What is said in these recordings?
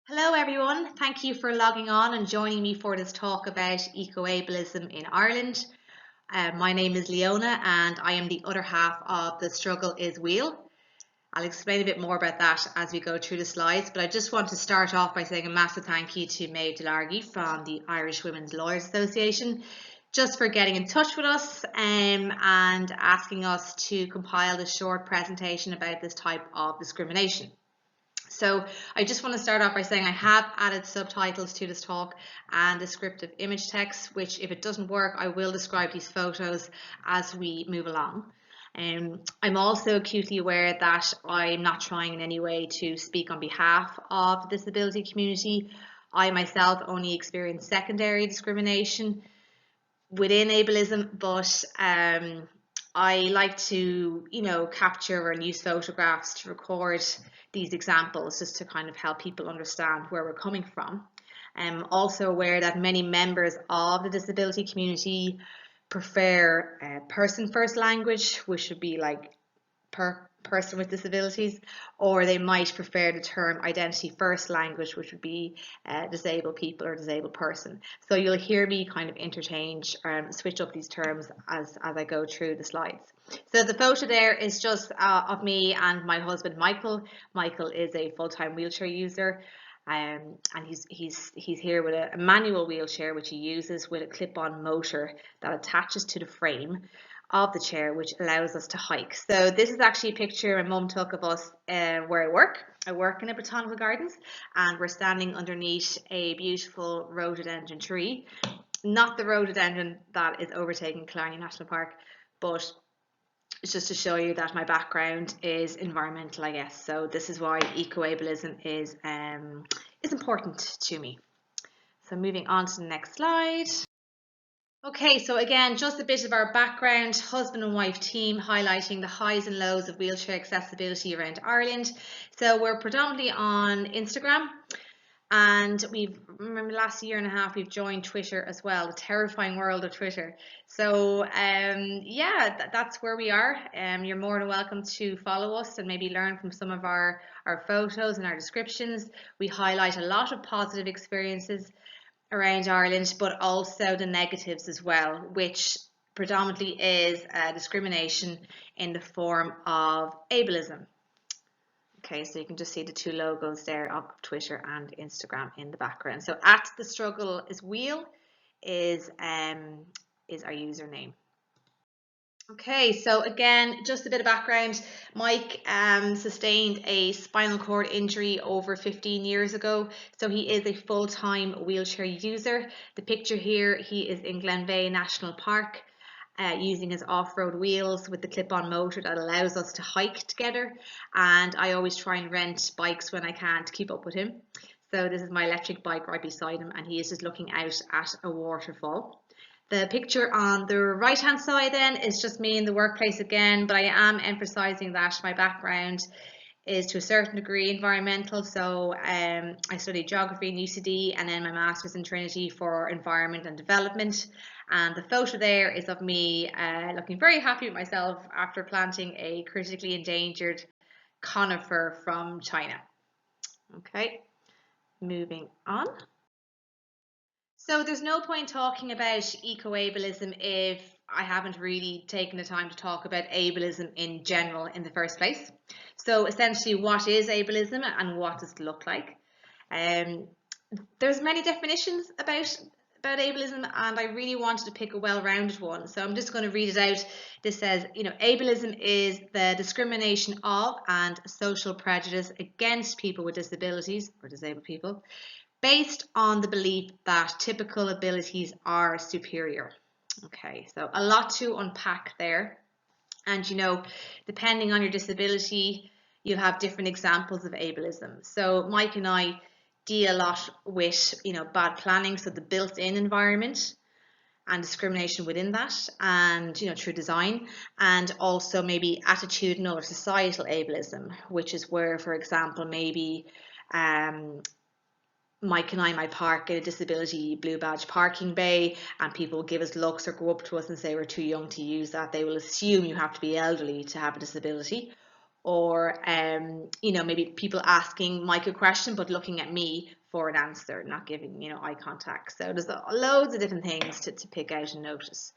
Hello everyone, thank you for logging on and joining me for this talk about Eco-Ableism in Ireland. My name is Leona and I am the other half of The Struggle is Wheel. I'll explain a bit more about that as we go through the slides, but I just want to start off by saying a massive thank you to Maeve Delargy from the Irish Women's Lawyers Association just for getting in touch with us and asking us to compile a short presentation about this type of discrimination. So I just want to start off by saying I have added subtitles to this talk and descriptive image text, which if it doesn't work, I will describe these photos as we move along. I'm also acutely aware that I'm not trying in any way to speak on behalf of the disability community. I myself only experience secondary discrimination within ableism, but I like to, capture and use photographs to record these examples just to kind of help people understand where we're coming from. I'm also aware that many members of the disability community prefer person-first language, which would be like person with disabilities, or they might prefer the term identity first language, which would be disabled people or disabled person. So you'll hear me kind of interchange switch up these terms as I go through the slides. So the photo there is just of me and my husband Michael. Michael is a full-time wheelchair user. And he's here with a manual wheelchair which he uses with a clip-on motor that attaches to the frame of the chair, which allows us to hike. So this is actually a picture my mum took of us where I work. I work in a botanical gardens and we're standing underneath a beautiful rhododendron tree. Not the rhododendron that is overtaking Killarney National Park, but it's just to show you that my background is environmental, I guess. So this is why eco-ableism is important to me. So moving on to the next slide. Okay, so again, just a bit of our background, husband and wife team highlighting the highs and lows of wheelchair accessibility around Ireland. So we're predominantly on Instagram, and remember last year and a half, we've joined Twitter as well, the terrifying world of Twitter. So yeah, that's where we are. You're more than welcome to follow us and maybe learn from some of our photos and our descriptions. We highlight a lot of positive experiences around Ireland, but also the negatives as well, which predominantly is discrimination in the form of ableism. Okay, so you can just see the two logos there of Twitter and Instagram in the background. So at the struggle is wheel is our username. Okay, so again, just a bit of background. Mike sustained a spinal cord injury over 15 years ago, so he is a full-time wheelchair user. The picture here, he is in Glenveigh National Park using his off-road wheels with the clip-on motor that allows us to hike together, and I always try and rent bikes when I can to keep up with him. So this is my electric bike right beside him, and he is just looking out at a waterfall. The picture on the right hand side then is just me in the workplace again, but I am emphasizing that my background is to a certain degree environmental. So I studied geography in UCD and then my master's in Trinity for environment and development. And the photo there is of me looking very happy with myself after planting a critically endangered conifer from China. Okay, moving on. So there's no point talking about eco-ableism if I haven't really taken the time to talk about ableism in general in the first place. So essentially, what is ableism and what does it look like? There's many definitions about ableism, and I really wanted to pick a well-rounded one. So I'm just going to read it out. This says, ableism is the discrimination of and social prejudice against people with disabilities or disabled people, based on the belief that typical abilities are superior. Okay, so a lot to unpack there. And depending on your disability, you have different examples of ableism. So Mike and I deal a lot with, bad planning, so the built-in environment and discrimination within that, and through design, and also maybe attitudinal or societal ableism, which is where, for example, maybe Mike and I might park in a disability blue badge parking bay and people will give us looks or go up to us and say we're too young to use that. They will assume you have to be elderly to have a disability. or you know, maybe people asking Mike a question but looking at me for an answer, not giving, you know, eye contact. So there's loads of different things to pick out and notice.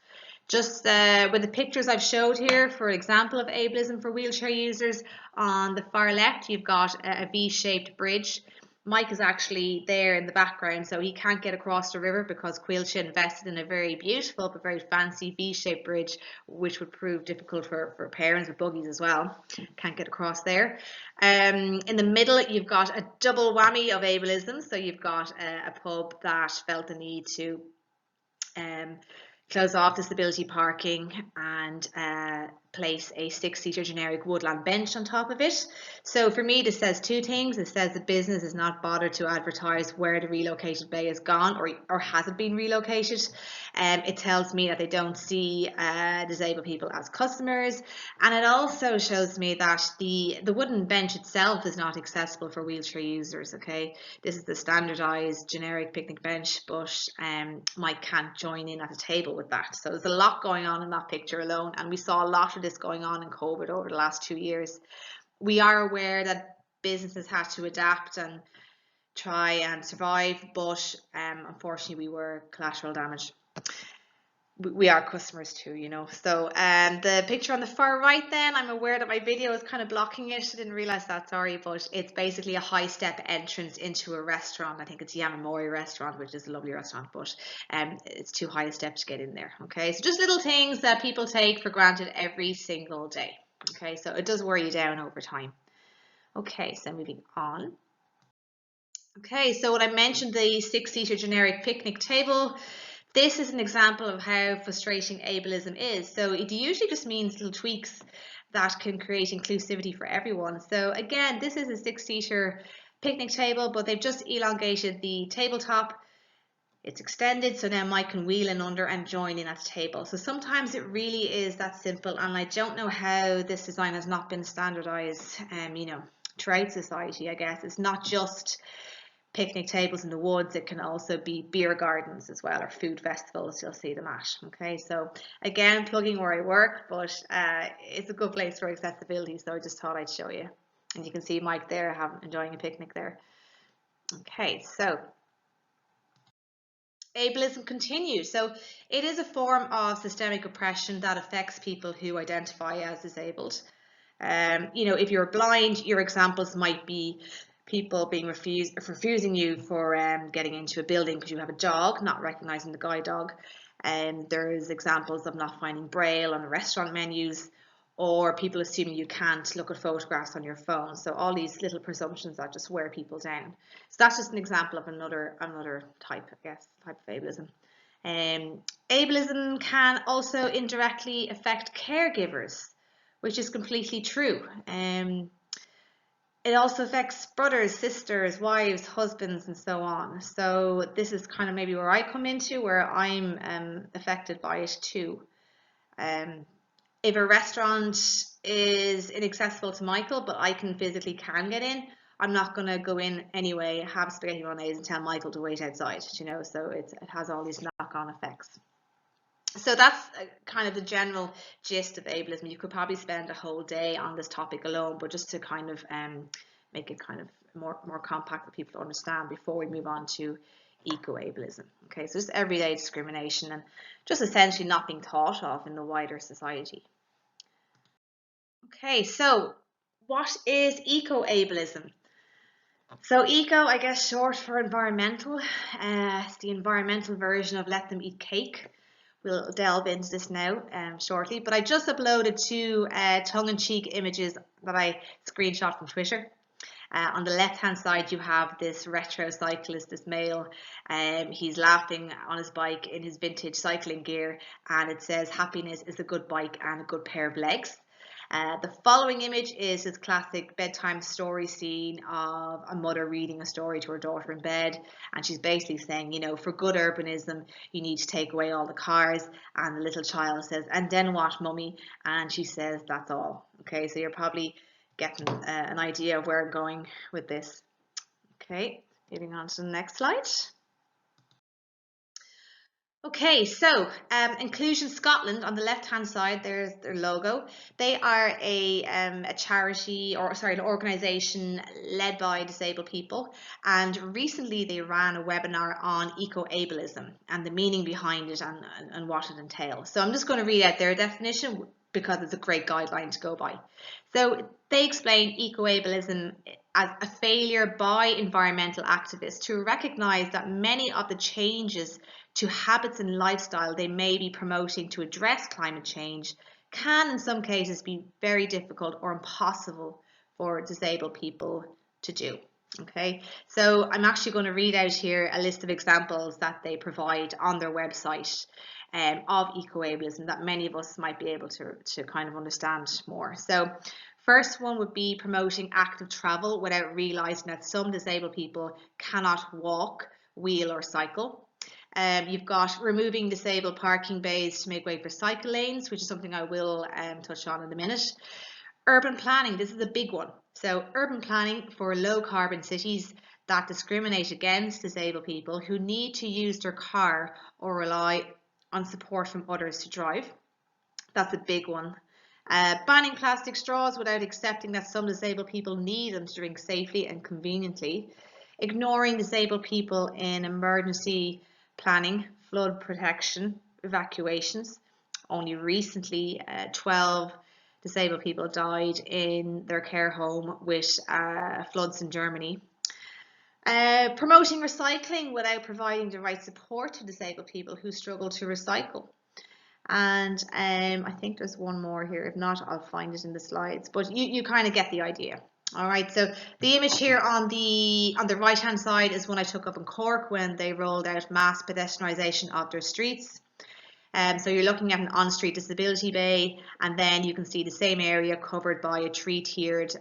Just with the pictures I've showed here, for example of ableism for wheelchair users, on the far left you've got a V-shaped bridge. Mike is actually there in the background, so he can't get across the river because Quilcha invested in a very beautiful but very fancy V-shaped bridge, which would prove difficult for parents with buggies as well. Can't get across there. In the middle, you've got a double whammy of ableism. So you've got a pub that felt the need to close off disability parking and place a 6-seater generic woodland bench on top of it. So for me, this says two things. It says the business is not bothered to advertise where the relocated bay has gone or has it been relocated. It tells me that they don't see disabled people as customers, and it also shows me that the wooden bench itself is not accessible for wheelchair users. Okay, this is the standardized generic picnic bench, but Mike can't join in at the table with that. So there's a lot going on in that picture alone, and we saw a lot of this going on in COVID over the last 2 years. We are aware that businesses had to adapt and try and survive, but unfortunately we were collateral damage. We are customers too, you know. So the picture on the far right, then, I'm aware that my video is kind of blocking it. I didn't realize that, sorry, but it's basically a high step entrance into a restaurant. I think it's Yamamori restaurant, which is a lovely restaurant, but it's too high a step to get in there. Okay, so just little things that people take for granted every single day. Okay, so it does wear you down over time. Okay, so moving on. Okay, so when I mentioned the 6-seater generic picnic table, this is an example of how frustrating ableism is. So it usually just means little tweaks that can create inclusivity for everyone. So again, this is a 6-seater picnic table, but they've just elongated the tabletop. It's extended, so now Mike can wheel in under and join in at the table. So sometimes it really is that simple, and I don't know how this design has not been standardized, you know, throughout society, I guess. It's not just picnic tables in the woods, it can also be beer gardens as well, or food festivals, you'll see them at. Okay, so again, plugging where I work, but it's a good place for accessibility, so I just thought I'd show you. And you can see Mike there enjoying a picnic there. Okay, so ableism continues. So it is a form of systemic oppression that affects people who identify as disabled. You know, if you're blind, your examples might be people being refusing you for getting into a building because you have a dog, not recognizing the guide dog. There's examples of not finding braille on the restaurant menus, or people assuming you can't look at photographs on your phone. So all these little presumptions that just wear people down. So that's just an example of another type, I guess, type of ableism. Ableism can also indirectly affect caregivers, which is completely true. It also affects brothers, sisters, wives, husbands, and so on. So this is kind of maybe where I come into, where I'm affected by it too. If a restaurant is inaccessible to Michael, but I can get in, I'm not going to go in anyway, have spaghetti bolognese, and tell Michael to wait outside, you know, so it has all these knock-on effects. So that's kind of the general gist of ableism. You could probably spend a whole day on this topic alone, but just to kind of make it kind of more compact for people to understand before we move on to eco-ableism. Okay, so just everyday discrimination and just essentially not being thought of in the wider society. Okay, so what is eco-ableism? So eco, I guess, short for environmental. It's the environmental version of let them eat cake. We'll delve into this now shortly, but I just uploaded 2 tongue-in-cheek images that I screenshot from Twitter. On the left-hand side, you have this retro cyclist, this male. He's laughing on his bike in his vintage cycling gear, and it says, "Happiness is a good bike and a good pair of legs." The following image is his classic bedtime story scene of a mother reading a story to her daughter in bed, and she's basically saying, you know, for good urbanism, you need to take away all the cars, and the little child says, "And then what, mummy?" And she says, "That's all." Okay, so you're probably getting an idea of where I'm going with this. Okay, moving on to the next slide. Okay, so Inclusion Scotland on the left-hand side, there's their logo. They are a charity, or sorry, an organisation led by disabled people. And recently they ran a webinar on Eco-Ableism and the meaning behind it and what it entails. So I'm just going to read out their definition because it's a great guideline to go by. So they explain Eco-Ableism as a failure by environmental activists to recognise that many of the changes to habits and lifestyle they may be promoting to address climate change can in some cases be very difficult or impossible for disabled people to do. Okay, so I'm actually going to read out here a list of examples that they provide on their website of eco-ableism that many of us might be able to kind of understand more. So first one would be promoting active travel without realising that some disabled people cannot walk, wheel or cycle. You've got removing disabled parking bays to make way for cycle lanes, which is something I will touch on in a minute. Urban planning, this is a big one. So urban planning for low carbon cities that discriminate against disabled people who need to use their car or rely on support from others to drive. That's a big one. Banning plastic straws without accepting that some disabled people need them to drink safely and conveniently. Ignoring disabled people in emergency planning, flood protection, evacuations. Only recently, 12 disabled people died in their care home with floods in Germany. Promoting recycling without providing the right support to disabled people who struggle to recycle. And I think there's one more here. If not, I'll find it in the slides. But you kind of get the idea. All right, so the image here on the right hand side is one I took up in Cork when they rolled out mass pedestrianisation of their streets. So you're looking at an on-street disability bay, and then you can see the same area covered by a tree-tiered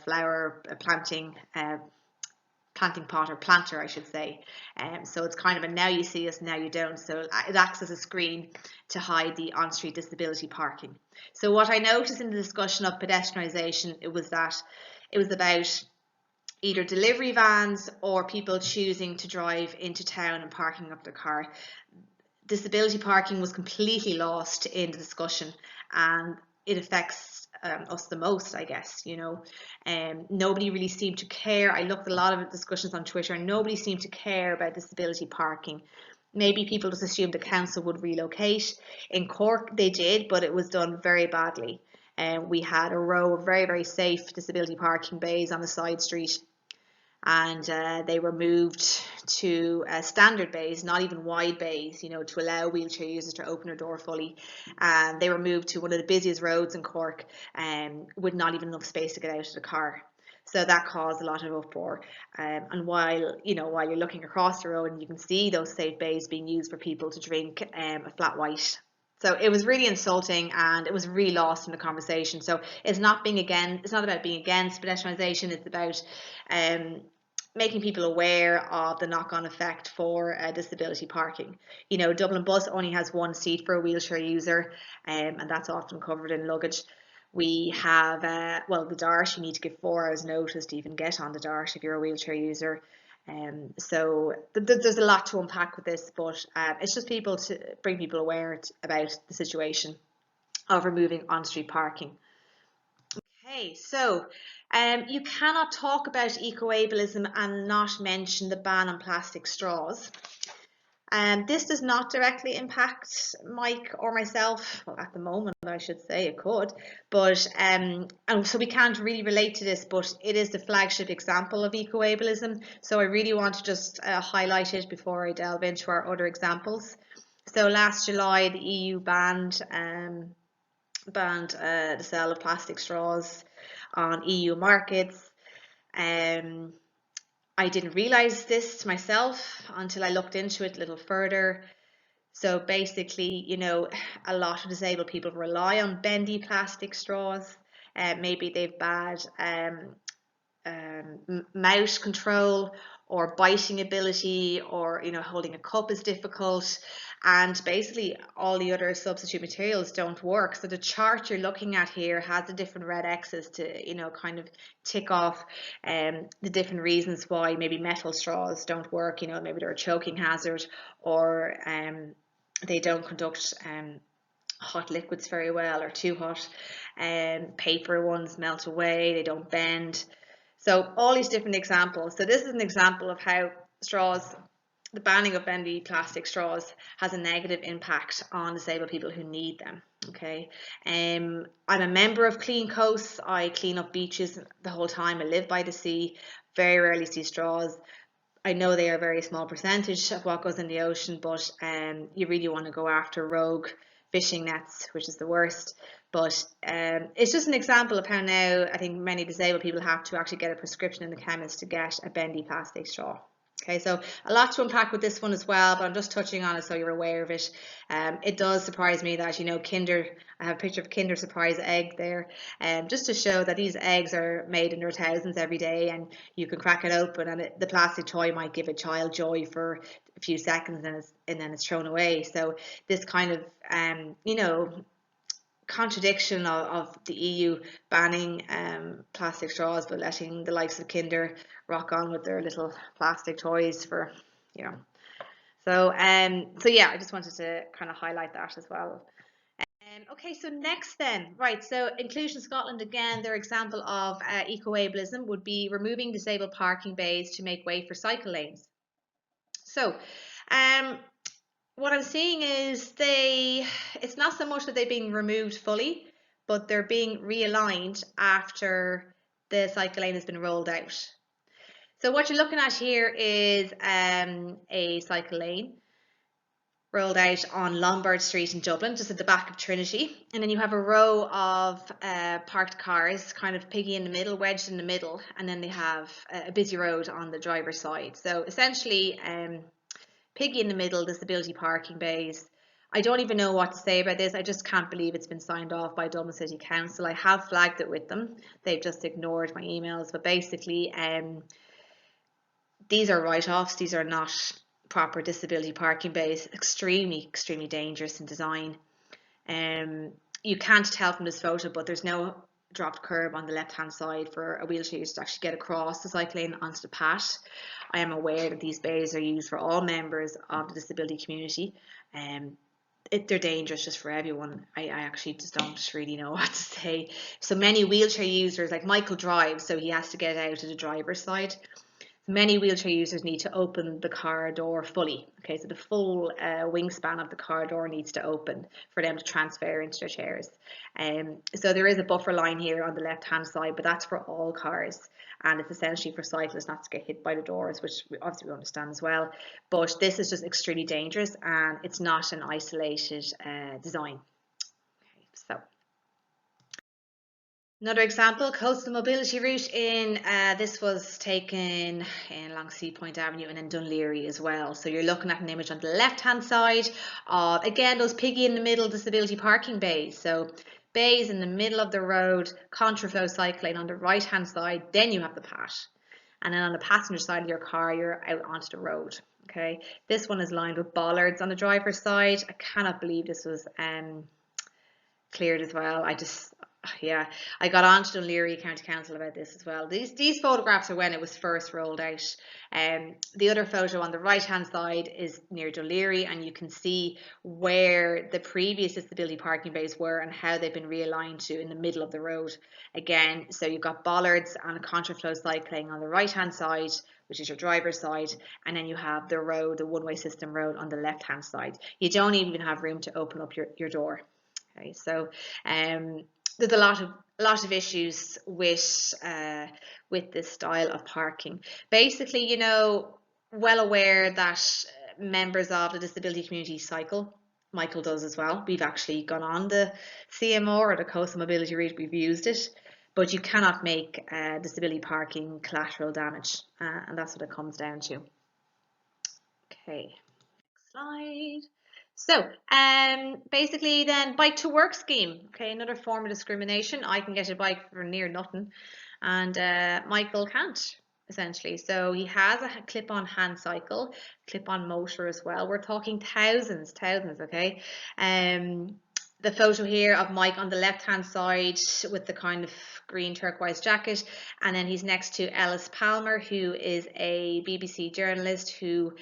flower planting pot, or planter I should say. So it's kind of a now you see us, now you don't. So it acts as a screen to hide the on-street disability parking. So what I noticed in the discussion of pedestrianisation, it was about either delivery vans or people choosing to drive into town and parking up their car. Disability parking was completely lost in the discussion, and it affects us the most, I guess, you know. Nobody really seemed to care. I looked at a lot of discussions on Twitter and nobody seemed to care about disability parking. Maybe people just assumed the council would relocate. In Cork they did, but it was done very badly. We had a row of very, very safe disability parking bays on the side street, and they were moved to standard bays, not even wide bays, you know, to allow wheelchair users to open their door fully. And they were moved to one of the busiest roads in Cork, with not even enough space to get out of the car. So that caused a lot of uproar. And while you're looking across the road and you can see those safe bays being used for people to drink a flat white. So it was really insulting, and it was really lost in the conversation. So it's not about being against pedestrianisation. It's about making people aware of the knock-on effect for disability parking. You know, Dublin Bus only has one seat for a wheelchair user, and that's often covered in luggage. We have, the DART, you need to give 4 hours notice to even get on the DART if you're a wheelchair user. So there's a lot to unpack with this, but it's just to bring people aware about the situation of removing on-street parking. Okay, so you cannot talk about eco-ableism and not mention the ban on plastic straws. This does not directly impact Mike or myself. Well, at the moment, I should say it could, but and so we can't really relate to this, but it is the flagship example of eco-ableism. So I really want to just highlight it before I delve into our other examples. So last July, the EU banned the sale of plastic straws on EU markets. I didn't realise this myself until I looked into it a little further. So basically, you know, a lot of disabled people rely on bendy plastic straws. Maybe they've bad mouth control or biting ability, or you know, holding a cup is difficult, and basically all the other substitute materials don't work. So the chart you're looking at here has the different red X's to, you know, kind of tick off the different reasons why maybe metal straws don't work. You know, maybe they're a choking hazard, or They don't conduct hot liquids very well, or too hot. Paper ones melt away, they don't bend. So all these different examples. So this is an example of how straws, the banning of bendy plastic straws, has a negative impact on disabled people who need them. Okay, I'm a member of Clean Coasts. I clean up beaches the whole time. I live by the sea. Very rarely see straws. I know they are a very small percentage of what goes in the ocean, but you really want to go after rogue fishing nets, which is the worst. But it's just an example of how now I think many disabled people have to actually get a prescription in the chemist to get a bendy plastic straw. Okay, so a lot to unpack with this one as well, but I'm just touching on it so you're aware of it. It does surprise me that, Kinder, I have a picture of Kinder Surprise egg there, just to show that these eggs are made in their thousands every day, and you can crack it open, and the plastic toy might give a child joy for a few seconds, and then it's thrown away. So this kind of, contradiction of the EU banning plastic straws, but letting the likes of Kinder rock on with their little plastic toys for, you know. So yeah, I just wanted to kind of highlight that as well. Okay, so next then, right, so Inclusion Scotland, again, their example of eco-ableism would be removing disabled parking bays to make way for cycle lanes. So, what I'm seeing is it's not so much that they're being removed fully, but they're being realigned after the cycle lane has been rolled out. So what you're looking at here is a cycle lane rolled out on Lombard Street in Dublin, just at the back of Trinity. And then you have a row of parked cars, kind of piggy in the middle, wedged in the middle, and then they have a busy road on the driver's side. So essentially, piggy in the middle, disability parking bays. I don't even know what to say about this. I just can't believe it's been signed off by Dublin City Council. I have flagged it with them. They've just ignored my emails. But basically, these are write-offs. These are not proper disability parking bays. Extremely, extremely dangerous in design. You can't tell from this photo, but there's no dropped curb on the left-hand side for a wheelchair user to actually get across the cycle lane onto the path. I am aware that these bays are used for all members of the disability community. They're dangerous just for everyone. I actually just don't really know what to say. So many wheelchair users, like Michael drives, so he has to get out to the driver's side. Many wheelchair users need to open the car door fully. Okay, so the full wingspan of the car door needs to open for them to transfer into their chairs. So there is a buffer line here on the left-hand side, but that's for all cars. And it's essentially for cyclists not to get hit by the doors, which obviously we understand as well. But this is just extremely dangerous, and it's not an isolated design. Okay, so. Another example, coastal mobility route in, this was taken in along Sea Point Avenue and in Dún Laoghaire as well. So you're looking at an image on the left-hand side of, again, those piggy in the middle disability parking bays. So bays in the middle of the road, contraflow cycling on the right-hand side, then you have the path. And then on the passenger side of your car, you're out onto the road. Okay, this one is lined with bollards on the driver's side. I cannot believe this was cleared as well. Yeah, I got on to Dún Laoghaire County Council about this as well. These photographs are when it was first rolled out. The other photo on the right hand side is near Dún Laoghaire, and you can see where the previous disability parking bays were and how they've been realigned to in the middle of the road. Again, so you've got bollards and a contraflow cycling on the right hand side, which is your driver's side, and then you have the road, the one-way system road on the left hand side. You don't even have room to open up your door. Okay, so there's a lot of issues with this style of parking. Basically, well aware that members of the disability community cycle. Michael does as well. We've actually gone on the CMO or the coastal mobility route. We've used it, but you cannot make disability parking collateral damage, and that's what it comes down to. Okay, next slide. So, basically then bike to work scheme, okay, another form of discrimination. I can get a bike for near nothing, and Michael can't, essentially. So he has a clip-on hand cycle, clip-on motor as well. We're talking thousands, okay. The photo here of Mike on the left-hand side with the kind of green turquoise jacket, and then he's next to Ellis Palmer, who is a BBC journalist who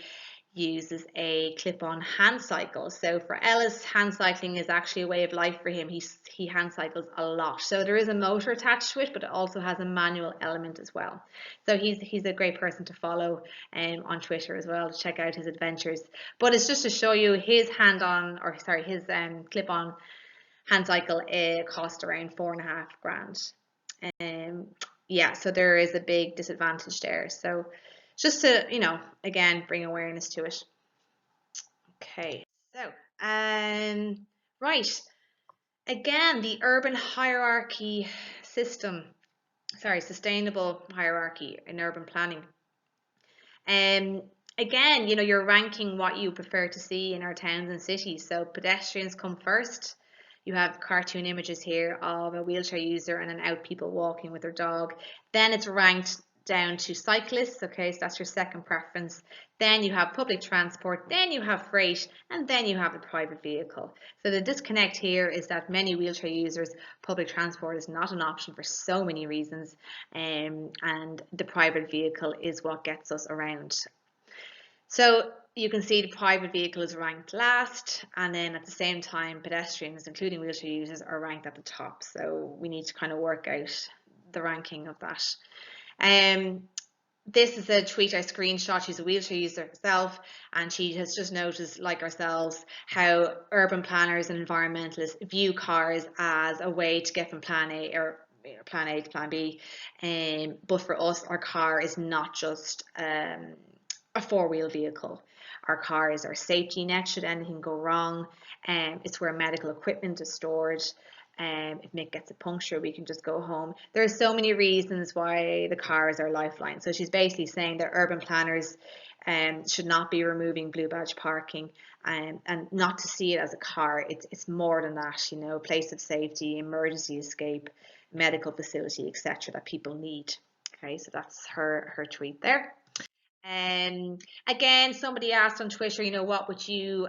uses a clip-on hand cycle. So for Ellis, hand cycling is actually a way of life for him. He hand cycles a lot. So there is a motor attached to it, but it also has a manual element as well. So he's a great person to follow on Twitter as well, to check out his adventures. But it's just to show you his his clip-on hand cycle cost around 4.5 grand. Yeah, so there is a big disadvantage there. So just to, again, bring awareness to it. Okay, so, right. Again, the urban hierarchy system, sustainable hierarchy in urban planning. Again, you're ranking what you prefer to see in our towns and cities. So pedestrians come first. You have cartoon images here of a wheelchair user and then out people walking with their dog. Then it's ranked down to cyclists. Okay, so that's your second preference. Then you have public transport, then you have freight, and then you have the private vehicle. So the disconnect here is that many wheelchair users, public transport is not an option for so many reasons, and the private vehicle is what gets us around. So you can see the private vehicle is ranked last, and then at the same time pedestrians, including wheelchair users, are ranked at the top. So we need to kind of work out the ranking of that. This is a tweet I screenshot. She's a wheelchair user herself, and she has just noticed, like ourselves, how urban planners and environmentalists view cars as a way to get from plan A to plan B. But for us, our car is not just a four-wheel vehicle. Our car is our safety net should anything go wrong. It's where medical equipment is stored. If Mick gets a puncture, we can just go home. There are so many reasons why the car is our lifeline. So she's basically saying that urban planners should not be removing blue badge parking and not to see it as a car. It's more than that, a place of safety, emergency escape, medical facility, etc. that people need. Okay, so that's her tweet there. Again, somebody asked on Twitter, what would you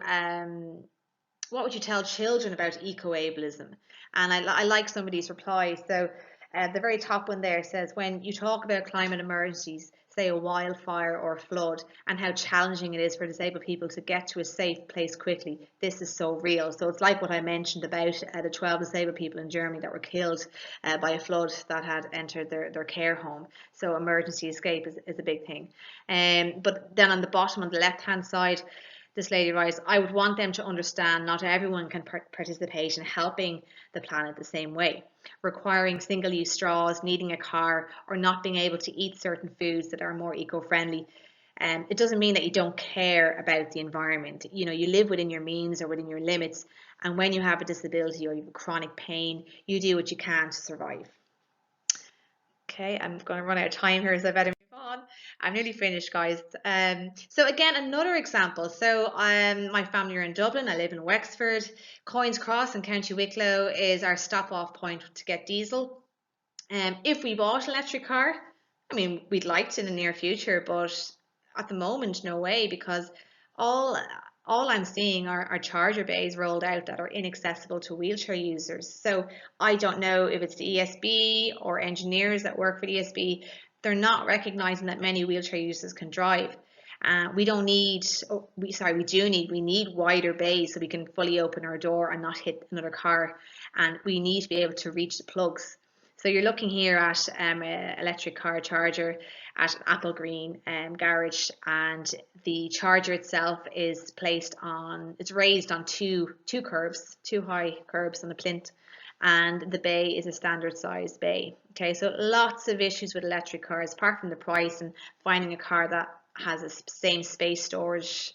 tell children about eco-ableism? And I like somebody's reply. So the very top one there says, when you talk about climate emergencies, say a wildfire or a flood, and how challenging it is for disabled people to get to a safe place quickly, this is so real. So it's like what I mentioned about the 12 disabled people in Germany that were killed by a flood that had entered their care home. So emergency escape is a big thing. But then on the bottom, on the left-hand side, this lady writes, I would want them to understand not everyone can participate in helping the planet the same way. Requiring single-use straws, needing a car, or not being able to eat certain foods that are more eco-friendly. It doesn't mean that you don't care about the environment. You live within your means or within your limits. And when you have a disability or you have chronic pain, you do what you can to survive. Okay, I'm going to run out of time here, so I better move on. I'm nearly finished, guys. So again, another example. So my family are in Dublin. I live in Wexford. Coins Cross in County Wicklow is our stop-off point to get diesel. If we bought an electric car, I mean, we'd like to in the near future, but at the moment, no way, because all I'm seeing are charger bays rolled out that are inaccessible to wheelchair users. So I don't know if it's the ESB or engineers that work for the ESB. They're not recognizing that many wheelchair users can drive. We do need wider bays so we can fully open our door and not hit another car. And we need to be able to reach the plugs. So you're looking here at an electric car charger at Apple Green garage, and the charger itself is it's raised on two high curbs on the plinth, and the bay is a standard size bay. Okay, so lots of issues with electric cars, apart from the price and finding a car that has the same space storage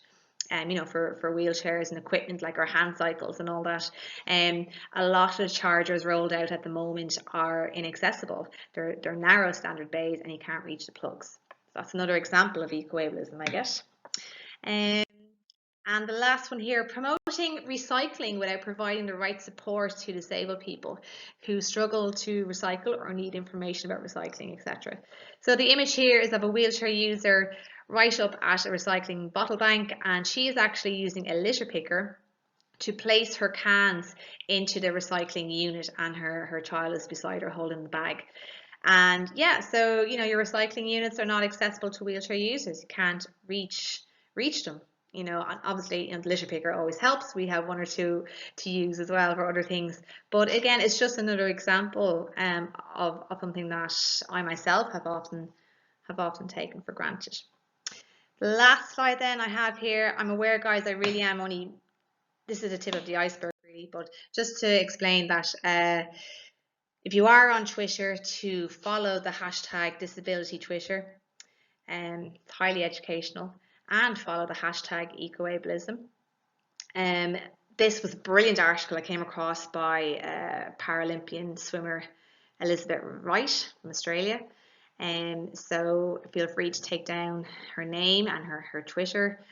for wheelchairs and equipment like our hand cycles and all that. A lot of chargers rolled out at the moment are inaccessible. They're narrow standard bays and you can't reach the plugs. So that's another example of eco-ableism, I guess. And the last one here, promoting recycling without providing the right support to disabled people who struggle to recycle or need information about recycling, etc. So the image here is of a wheelchair user right up at a recycling bottle bank, and she is actually using a litter picker to place her cans into the recycling unit, and her child is beside her holding the bag. And yeah, so your recycling units are not accessible to wheelchair users. You can't reach them. You know, obviously, you know, the litter picker always helps. We have one or two to use as well for other things. But again, it's just another example of something that I myself have often taken for granted. The last slide then I have here, I'm aware, guys, I really am only, this is the tip of the iceberg really, but just to explain that if you are on Twitter, to follow the hashtag disability Twitter, it's highly educational, and follow the hashtag EcoAbleism. This was a brilliant article I came across by Paralympian swimmer Elizabeth Wright from Australia. So feel free to take down her name and her Twitter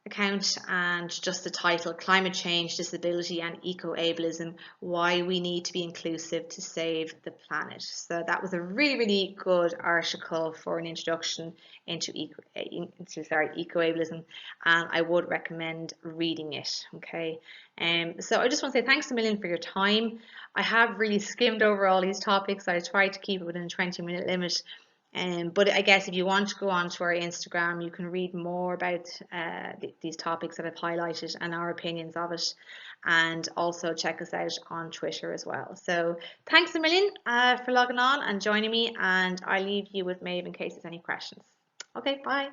account, and just the title, Climate Change, Disability and Eco-Ableism, Why We Need to Be Inclusive to Save the Planet. So that was a really, really good article for an introduction into Eco-Ableism, and I would recommend reading it. Okay, so I just want to say thanks a million for your time. I have really skimmed over all these topics. I tried to keep it within a 20-minute limit. But I guess if you want to go onto our Instagram, you can read more about these topics that I've highlighted and our opinions of it, and also check us out on Twitter as well. So thanks a million for logging on and joining me, and I'll leave you with Maeve in case there's any questions. Okay, bye.